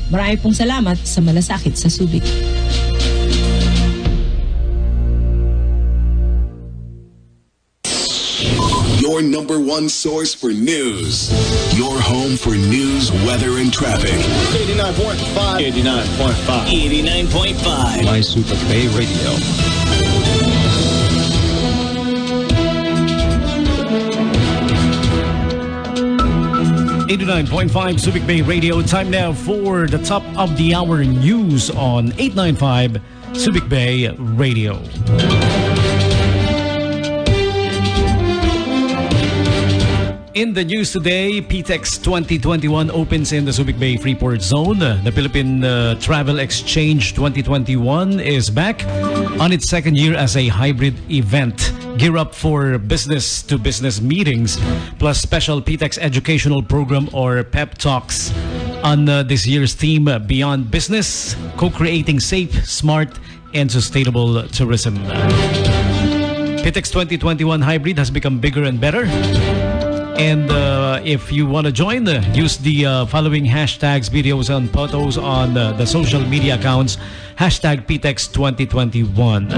Marami pong salamat sa malasakit sa Subic. Your number one source for news. Your home for news, weather, and traffic. 89.5. 89.5. 89.5. My Subic Bay Radio. .5 Subic Bay Radio. Time now for the top of the hour news on 895 Subic Bay Radio. In the news today, PHITEX 2021 opens in the Subic Bay Freeport Zone. The Philippine Travel Exchange 2021 is back on its second year as a hybrid event. Gear up for business-to-business meetings, plus special PHITEX educational program or pep talks on this year's theme, Beyond Business, co-creating safe, smart, and sustainable tourism. PHITEX 2021 hybrid has become bigger and better. And if you want to join, use the following hashtags, videos, and photos on the social media accounts. Hashtag PHITEX 2021.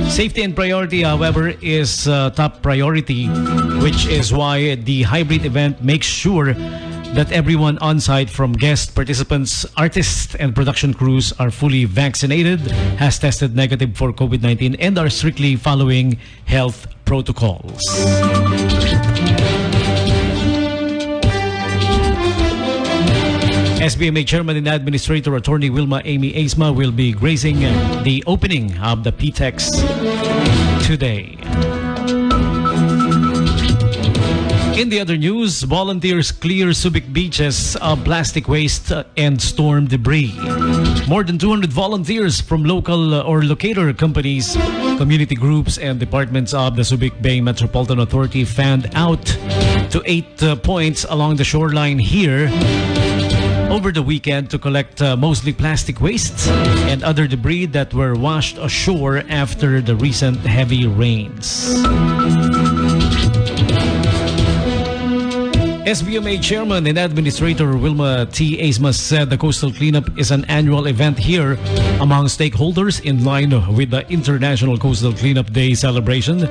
Safety and priority, however, is top priority, which is why the hybrid event makes sure that everyone on site, from guests, participants, artists, and production crews, are fully vaccinated, has tested negative for COVID-19, and are strictly following health protocols. SBMA Chairman and Administrator Attorney Wilma Amy Aesma will be gracing the opening of the PHITEX today. In the other news, volunteers clear Subic beaches of plastic waste and storm debris. More than 200 volunteers from local or locator companies, community groups, and departments of the Subic Bay Metropolitan Authority fanned out to 8 points along the shoreline here over the weekend to collect mostly plastic waste and other debris that were washed ashore after the recent heavy rains. SBMA Chairman and Administrator Wilma T. Aesma said the coastal cleanup is an annual event here among stakeholders in line with the International Coastal Cleanup Day celebration,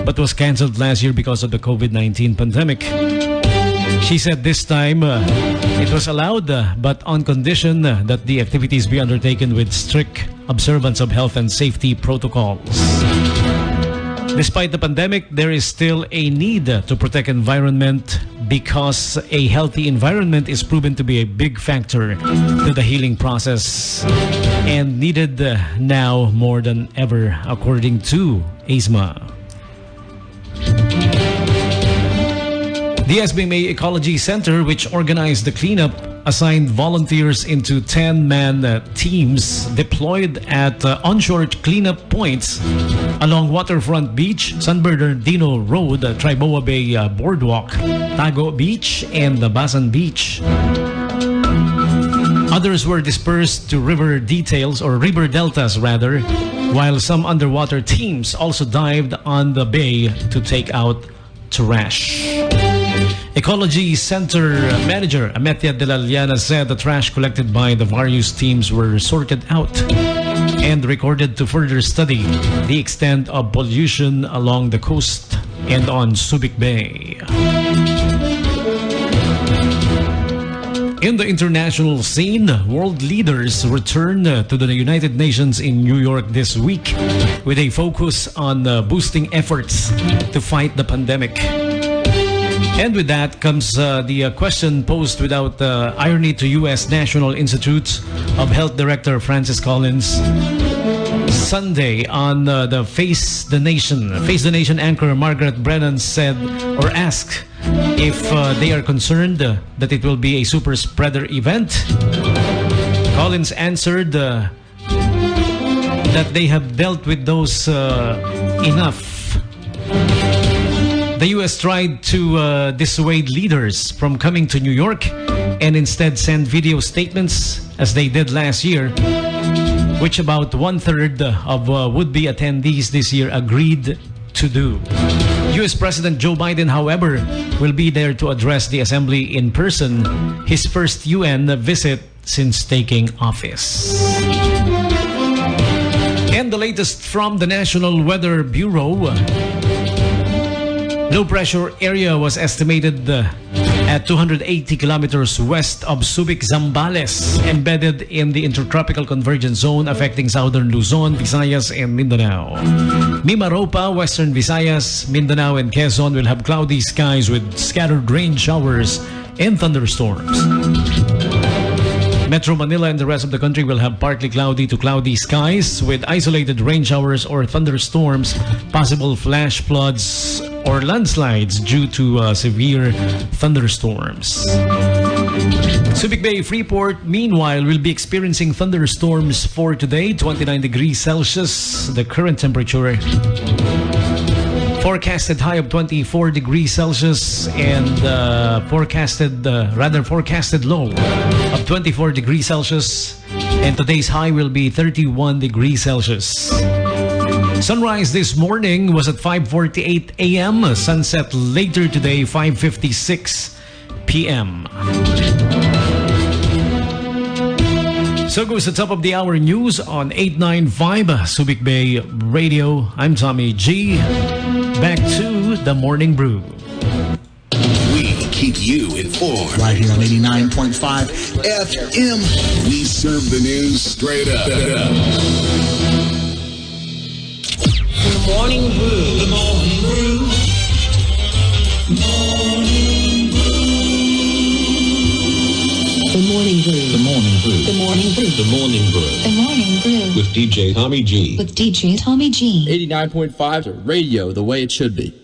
but was canceled last year because of the COVID-19 pandemic. She said this time it was allowed, but on condition that the activities be undertaken with strict observance of health and safety protocols. Despite the pandemic, there is still a need to protect environment because a healthy environment is proven to be a big factor to the healing process and needed now more than ever, according to Aesma. The SBMA Ecology Center, which organized the cleanup, assigned volunteers into 10-man teams deployed at onshore cleanup points along Waterfront Beach, San Bernardino Road, Triboa Bay Boardwalk, Tago Beach, and Basan Beach. Others were dispersed to river deltas, while some underwater teams also dived on the bay to take out trash. Ecology Center Manager Ametia de la Liana said the trash collected by the various teams were sorted out and recorded to further study the extent of pollution along the coast and on Subic Bay. In the international scene, world leaders return to the United Nations in New York this week with a focus on boosting efforts to fight the pandemic. And with that comes the question posed without irony to U.S. National Institute of Health Director Francis Collins Sunday on the Face the Nation anchor Margaret Brennan asked if they are concerned that it will be a super spreader event. Collins answered that they have dealt with those enough. The U.S. tried to dissuade leaders from coming to New York and instead send video statements, as they did last year, which about 1/3 of would-be attendees this year agreed to do. U.S. President Joe Biden, however, will be there to address the assembly in person, his first UN visit since taking office. And the latest from the National Weather Bureau. Low pressure area was estimated at 280 kilometers west of Subic, Zambales, embedded in the intertropical convergence zone affecting southern Luzon, Visayas, and Mindanao. Mimaropa, western Visayas, Mindanao, and Quezon will have cloudy skies with scattered rain showers and thunderstorms. Metro Manila and the rest of the country will have partly cloudy to cloudy skies with isolated rain showers or thunderstorms, possible flash floods or landslides due to severe thunderstorms. Subic Bay Freeport, meanwhile, will be experiencing thunderstorms for today, 29 degrees Celsius, the current temperature. Forecasted high of 24 degrees Celsius and forecasted low of 24 degrees Celsius. And today's high will be 31 degrees Celsius. Sunrise this morning was at 5:48 a.m. Sunset later today, 5:56 p.m. So goes the top of the hour news on 895 Subic Bay Radio. I'm Tommy G. Back to the Morning Brew. We keep you informed. Right here on 89.5 FM. We serve the news straight up. The Morning Brew. The Morning Brew. The Morning Brew. The Morning Brew. The Morning Brew. The Morning Brew. The Morning Brew. With DJ Tommy G. With DJ Tommy G. 89.5 radio, the way it should be.